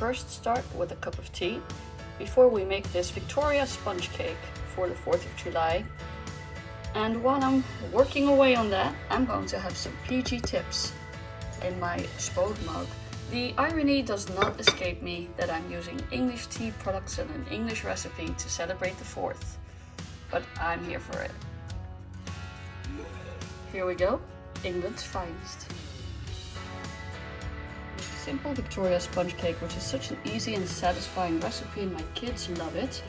first start with a cup of tea before we make this Victoria sponge cake for the 4th of July. And while I'm working away on that, I'm going to have some PG tips in my Spode mug. The irony does not escape me that I'm using English tea products and an English recipe to celebrate the 4th, but I'm here for it. Here we go, England's finest. Simple Victoria sponge cake, which is such an easy and satisfying recipe, and my kids love it.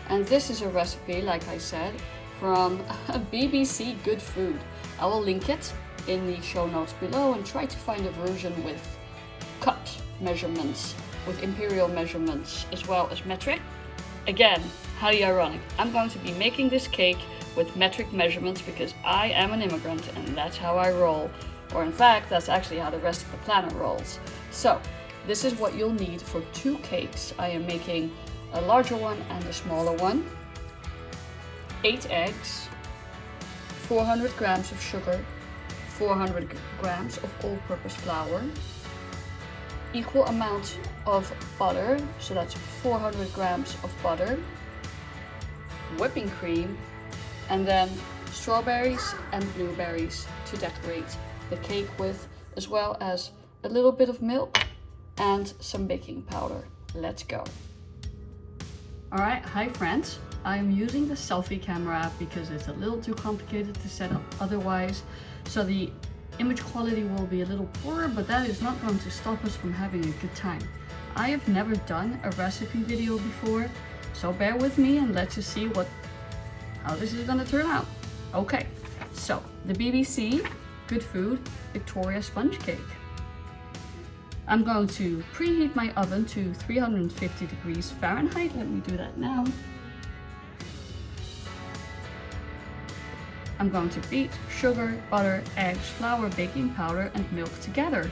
And this is a recipe, like I said, from BBC Good Food. I will link it in the show notes below and try to find a version with cup measurements, with imperial measurements, as well as metric. Again, highly ironic. I'm going to be making this cake with metric measurements because I am an immigrant and that's how I roll. Or in fact, that's actually how the rest of the planet rolls. So, this is what you'll need for 2 cakes. I am making a larger one and a smaller one. 8 eggs, 400 grams of sugar, 400 grams of all-purpose flour, equal amount of butter, so that's 400 grams of butter, whipping cream, and then strawberries and blueberries to decorate the cake with, as well as a little bit of milk and some baking powder. Let's go. Alright, hi friends. I am using the selfie camera because it's a little too complicated to set up otherwise, so the image quality will be a little poorer, but that is not going to stop us from having a good time. I have never done a recipe video before, so bear with me and let's just see how this is going to turn out. Okay, so the BBC Good Food Victoria sponge cake. I'm going to preheat my oven to 350 degrees Fahrenheit. Let me do that now. I'm going to beat sugar, butter, eggs, flour, baking powder and milk together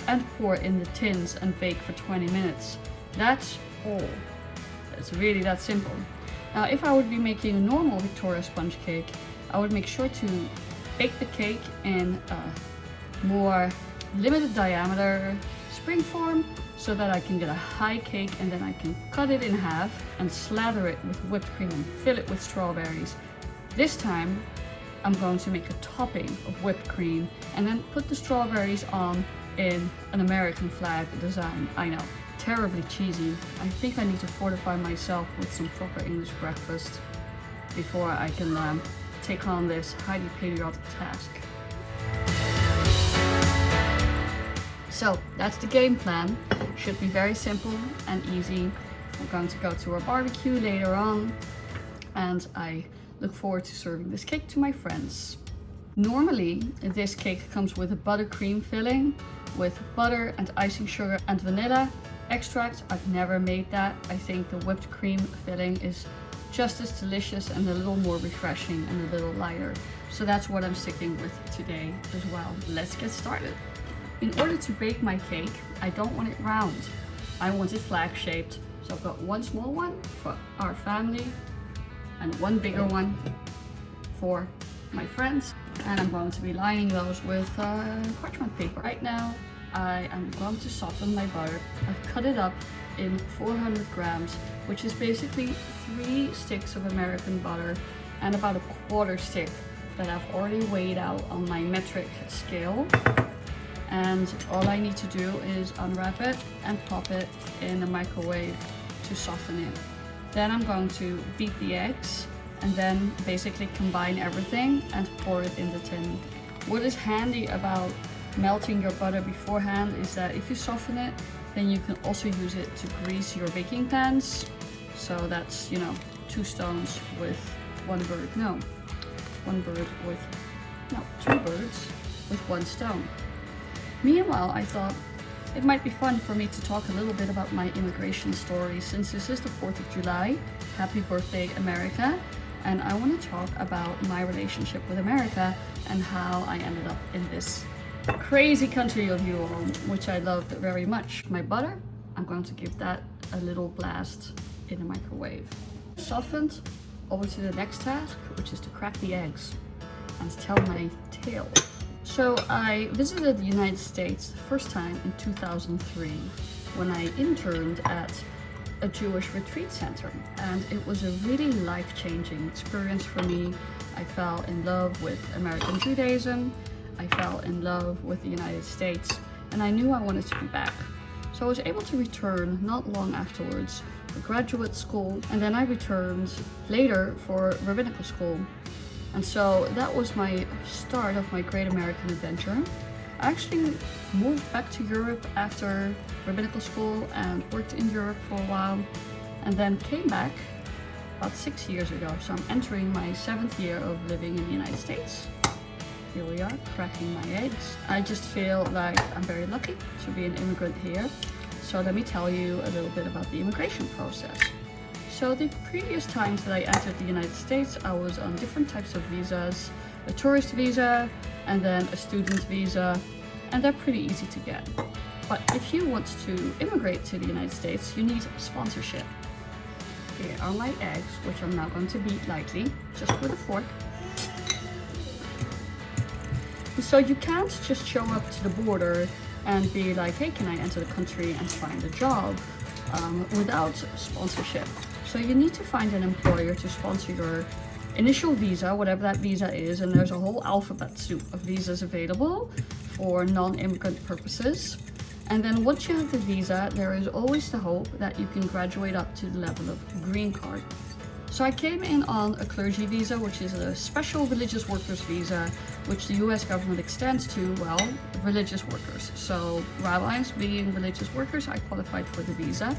and pour in the tins and bake for 20 minutes. That's all. It's really that simple. Now, if I would be making a normal Victoria sponge cake, I would make sure to bake the cake in a more limited diameter spring form so that I can get a high cake, and then I can cut it in half and slather it with whipped cream and fill it with strawberries. This time I'm going to make a topping of whipped cream and then put the strawberries on in an American flag design. I know, terribly cheesy. I think I need to fortify myself with some proper English breakfast before I can take on this highly patriotic task. So that's the game plan. Should be very simple and easy. We're going to go to our barbecue later on, and I look forward to serving this cake to my friends. Normally, this cake comes with a buttercream filling with butter and icing sugar and vanilla extract. I've never made that. I think the whipped cream filling is just as delicious and a little more refreshing and a little lighter. So that's what I'm sticking with today as well. Let's get started. In order to bake my cake, I don't want it round. I want it flag shaped. So I've got one small one for our family and one bigger one for my friends. And I'm going to be lining those with parchment paper. Right now, I am going to soften my butter. I've cut it up in 400 grams, which is basically 3 sticks of American butter and about a quarter stick that I've already weighed out on my metric scale. And all I need to do is unwrap it and pop it in the microwave to soften it. Then I'm going to beat the eggs and then basically combine everything and pour it in the tin. What is handy about melting your butter beforehand is that if you soften it, then you can also use it to grease your baking pans. So that's, 2 stones with 1 bird. No, 2 birds with 1 stone. Meanwhile, I thought it might be fun for me to talk a little bit about my immigration story, since this is the 4th of July. Happy birthday, America. And I want to talk about my relationship with America and how I ended up in this crazy country of you all, which I loved very much. My butter, I'm going to give that a little blast in the microwave. Softened, over to the next task, which is to crack the eggs and tell my tale. So I visited the United States the first time in 2003. when I interned at a Jewish retreat center, and it was a really life-changing experience for me. I fell in love with American Judaism, I fell in love with the United States, and I knew I wanted to be back. So I was able to return not long afterwards for graduate school, and then I returned later for rabbinical school. And so that was my start of my great American adventure. I actually moved back to Europe after rabbinical school and worked in Europe for a while, and then came back about 6 years ago. So I'm entering my 7th year of living in the United States. Here we are, cracking my eggs. I just feel like I'm very lucky to be an immigrant here. So let me tell you a little bit about the immigration process. So the previous times that I entered the United States, I was on different types of visas, a tourist visa and then a student visa, and they're pretty easy to get. But if you want to immigrate to the United States, you need sponsorship. Here are my eggs, which I'm now going to beat lightly, just with a fork. So you can't just show up to the border and be like, hey, can I enter the country and find a job without sponsorship. So you need to find an employer to sponsor your initial visa, whatever that visa is, and there's a whole alphabet soup of visas available for non-immigrant purposes. And then once you have the visa, there is always the hope that you can graduate up to the level of green card. So I came in on a clergy visa, which is a special religious workers visa, which the US government extends to, well, religious workers. So rabbis being religious workers, I qualified for the visa.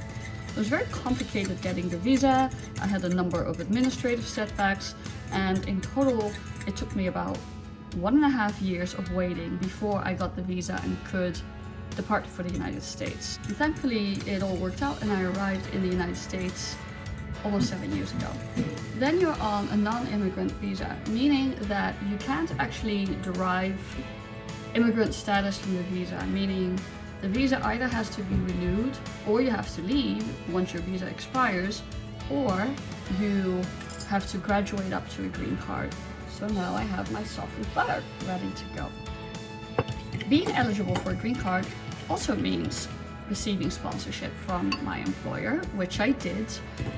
It was very complicated getting the visa. I had a number of administrative setbacks, and in total, it took me about 1.5 years of waiting before I got the visa and could depart for the United States. And thankfully, it all worked out and I arrived in the United States almost 7 years ago. Then you're on a non-immigrant visa, meaning that you can't actually derive immigrant status from the visa, meaning the visa either has to be renewed, or you have to leave once your visa expires, or you have to graduate up to a green card. So now I have my softened butter ready to go. Being eligible for a green card also means receiving sponsorship from my employer, which I did,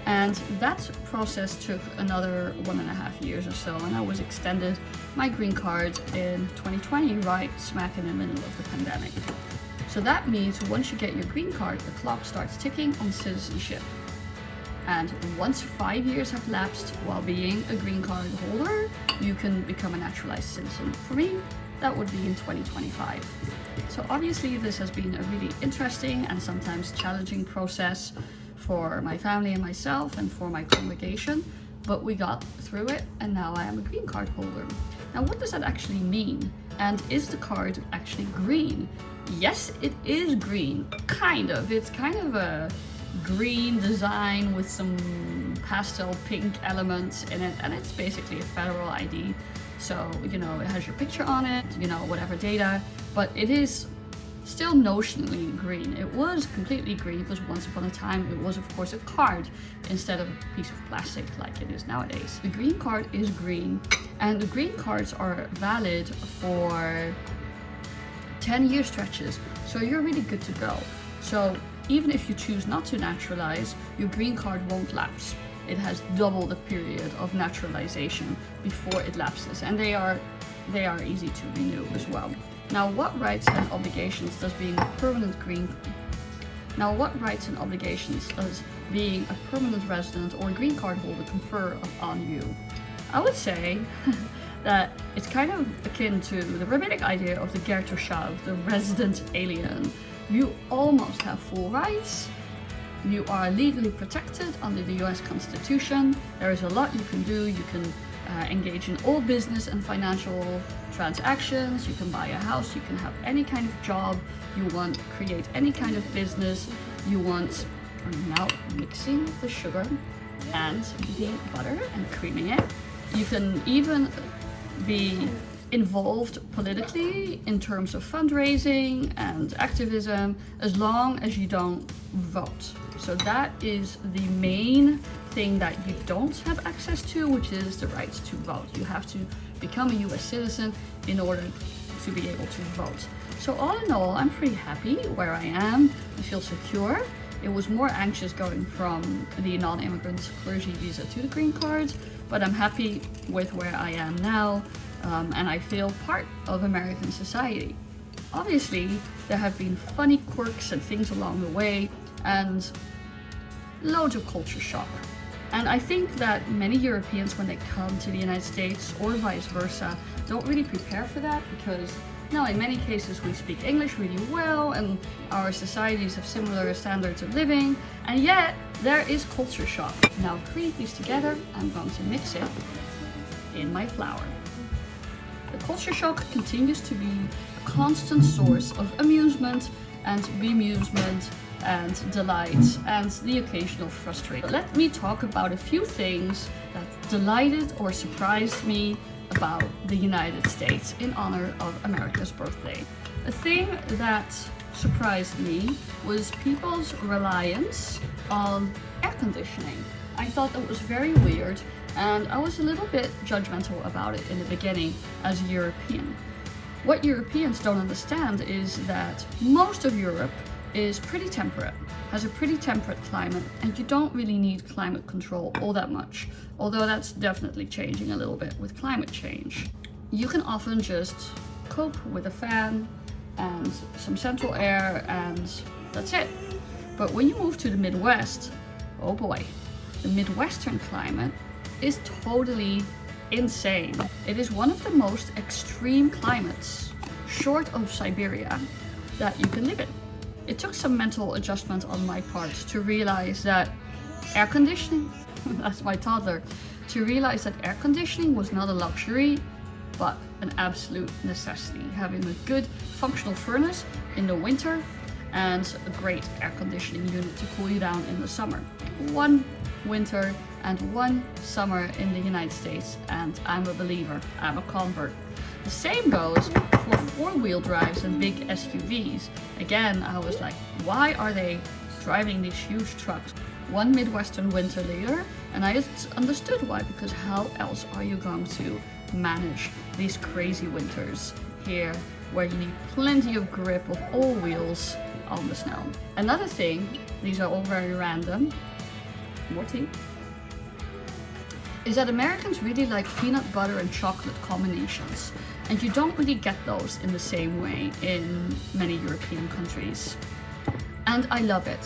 and that process took another 1.5 years or so, and I was extended my green card in 2020, right smack in the middle of the pandemic. So that means once you get your green card, the clock starts ticking on citizenship. And once 5 years have lapsed while being a green card holder, you can become a naturalized citizen. For me, that would be in 2025. So obviously this has been a really interesting and sometimes challenging process for my family and myself and for my congregation, but we got through it and now I am a green card holder. Now what does that actually mean? And is the card actually green? Yes, it is green, kind of. It's kind of a green design with some pastel pink elements in it, and it's basically a federal ID. So, you know, it has your picture on it, you know, whatever data, but it is still notionally green. It was completely green because once upon a time it was of course a card instead of a piece of plastic like it is nowadays. The green card is green, and the green cards are valid for 10-year stretches, so you're really good to go. So even if you choose not to naturalize, your green card won't lapse. It has double the period of naturalization before it lapses, and they are easy to renew as well. Now, what rights and obligations does being a permanent resident or green card holder confer on you? I would say that it's kind of akin to the rabbinic idea of the ger toshav, the resident alien. You almost have full rights. You are legally protected under the US Constitution. There is a lot you can do. You can engage in all business and financial transactions. You can buy a house. You can have any kind of job you want, create any kind of business you want. I'm now mixing the sugar and the butter and creaming it. You can even be involved politically in terms of fundraising and activism as long as you don't vote. So that is the main thing that you don't have access to, which is the right to vote. You have to become a US citizen in order to be able to vote. So all in all, I'm pretty happy where I am. I feel secure. It was more anxious going from the non-immigrant clergy visa to the green card, but I'm happy with where I am now, and I feel part of American society. Obviously, there have been funny quirks and things along the way, and loads of culture shock. And I think that many Europeans, when they come to the United States or vice versa, don't really prepare for that, because now in many cases we speak English really well and our societies have similar standards of living, and yet there is culture shock. Now to create these together, I'm going to mix it in my flour. The culture shock continues to be a constant source of amusement and bemusement and delight and the occasional frustration. Let me talk about a few things that delighted or surprised me about the United States in honor of America's birthday. A thing that surprised me was people's reliance on air conditioning. I thought that was very weird, and I was a little bit judgmental about it in the beginning as a European. What Europeans don't understand is that most of Europe is pretty temperate, has a pretty temperate climate, and you don't really need climate control all that much, although that's definitely changing a little bit with climate change. You can often just cope with a fan and some central air, and that's it. But when you move to the Midwest, oh boy, the Midwestern climate is totally insane. It is one of the most extreme climates, short of Siberia, that you can live in. It took some mental adjustment on my part to realize that air conditioning, that's my toddler, to realize that air conditioning was not a luxury, but an absolute necessity. Having a good functional furnace in the winter and a great air conditioning unit to cool you down in the summer. One winter and one summer in the United States, and I'm a believer, I'm a convert. The same goes for four-wheel drives and big SUVs. Again, I was like, why are they driving these huge trucks? One Midwestern winter later, and I just understood why, because how else are you going to manage these crazy winters here where you need plenty of grip of all wheels on the snow. Another thing, these are all very random, more tea, is that Americans really like peanut butter and chocolate combinations, and you don't really get those in the same way in many European countries. And I love it.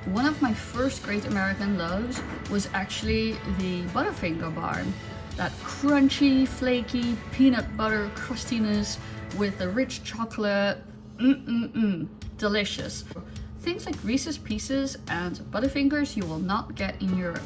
One of my first great American loves was actually the Butterfinger bar. That crunchy, flaky peanut butter crustiness with the rich chocolate, delicious. Things like Reese's Pieces and Butterfingers you will not get in Europe.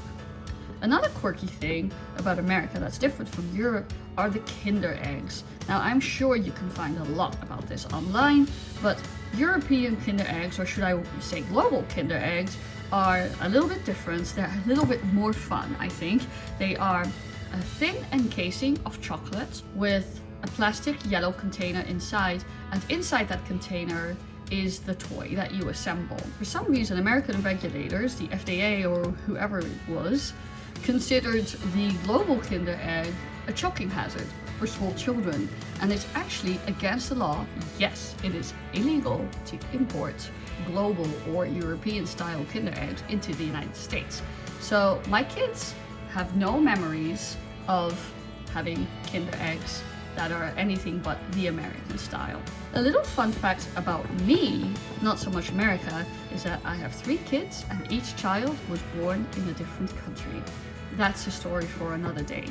Another quirky thing about America that's different from Europe are the Kinder eggs. Now I'm sure you can find a lot about this online, but European Kinder eggs, or should I say global Kinder eggs, are a little bit different. They're a little bit more fun, I think. They are a thin encasing of chocolate with a plastic yellow container inside, and inside that container is the toy that you assemble. For some reason, American regulators, the FDA or whoever it was, considered the global Kinder egg a choking hazard for small children, and it's actually against the law. Yes, it is illegal to import global or European style Kinder eggs into the United States. So my kids have no memories of having Kinder eggs that are anything but the American style. A little fun fact about me, not so much America, is that I have 3 kids and each child was born in a different country. That's a story for another day.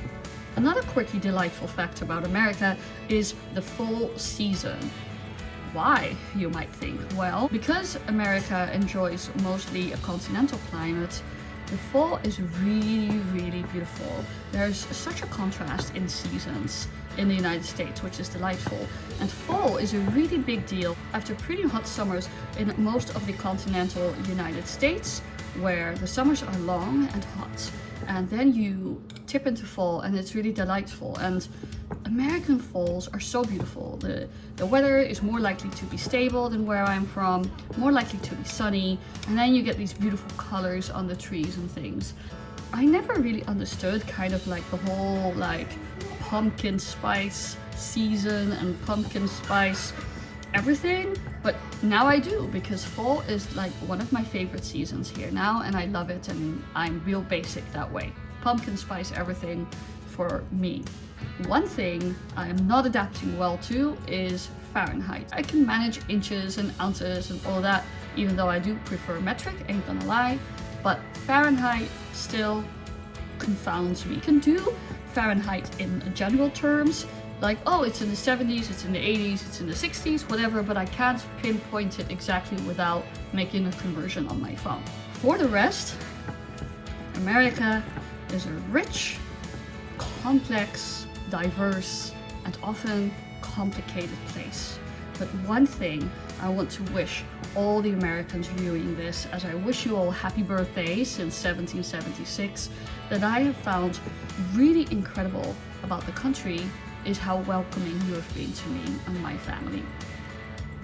Another quirky, delightful fact about America is the fall season. Why, you might think? Well, because America enjoys mostly a continental climate, the fall is really, really beautiful. There's such a contrast in seasons in the United States, which is delightful. And fall is a really big deal after pretty hot summers in most of the continental United States, where the summers are long and hot. And then you tip into fall and it's really delightful. And American falls are so beautiful. The weather is more likely to be stable than where I'm from, more likely to be sunny, and then you get these beautiful colors on the trees and things. I never really understood kind of like the whole like pumpkin spice season and pumpkin spice everything, but now I do, because fall is like one of my favorite seasons here now, and I love it, and I'm real basic that way. Pumpkin spice everything for me. One thing I am not adapting well to is Fahrenheit. I can manage inches and ounces and all that, even though I do prefer metric, ain't gonna lie, but Fahrenheit still confounds me. I can do Fahrenheit in general terms, like, oh, it's in the 70s, it's in the 80s, it's in the 60s, whatever, but I can't pinpoint it exactly without making a conversion on my phone. For the rest, America is a rich, complex, diverse, and often complicated place. But one thing I want to wish all the Americans viewing this, as I wish you all happy birthday since 1776, that I have found really incredible about the country is how welcoming you have been to me and my family.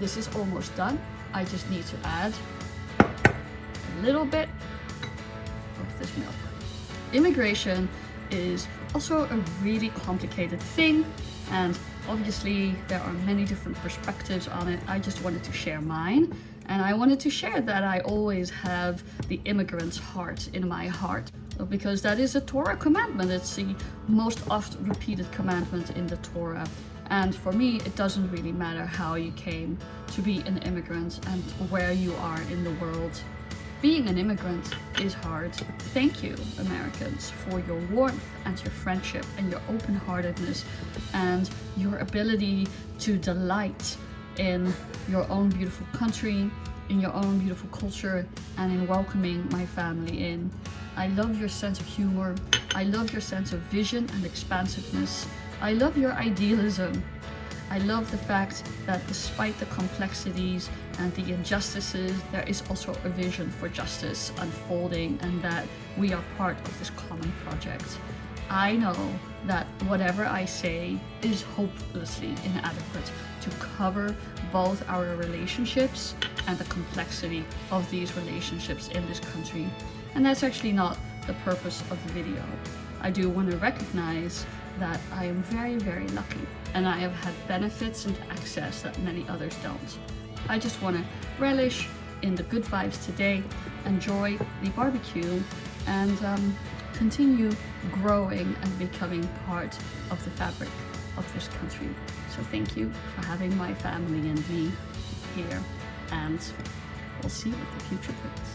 This is almost done. I just need to add a little bit of this milk. Immigration is also a really complicated thing, and obviously there are many different perspectives on it. I just wanted to share mine, and I wanted to share that I always have the immigrant's heart in my heart, because that is a Torah commandment. It's the most oft repeated commandment in the Torah. And for me, it doesn't really matter how you came to be an immigrant and where you are in the world. Being an immigrant is hard. Thank you, Americans, for your warmth and your friendship and your open-heartedness and your ability to delight in your own beautiful country, in your own beautiful culture, and in welcoming my family in. I love your sense of humor. I love your sense of vision and expansiveness. I love your idealism. I love the fact that despite the complexities and the injustices, there is also a vision for justice unfolding, and that we are part of this common project. I know that whatever I say is hopelessly inadequate to cover both our relationships and the complexity of these relationships in this country. And that's actually not the purpose of the video. I do want to recognize that I am very, very lucky, and I have had benefits and access that many others don't. I just want to relish in the good vibes today, enjoy the barbecue, and continue growing and becoming part of the fabric of this country. So thank you for having my family and me here, and we'll see what the future brings.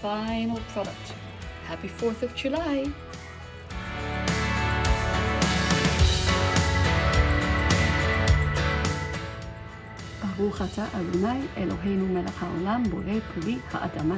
Final product. Happy 4th of July! ברוך אתה אדוני אלוהינו מלך העולם בורא פרי האדמה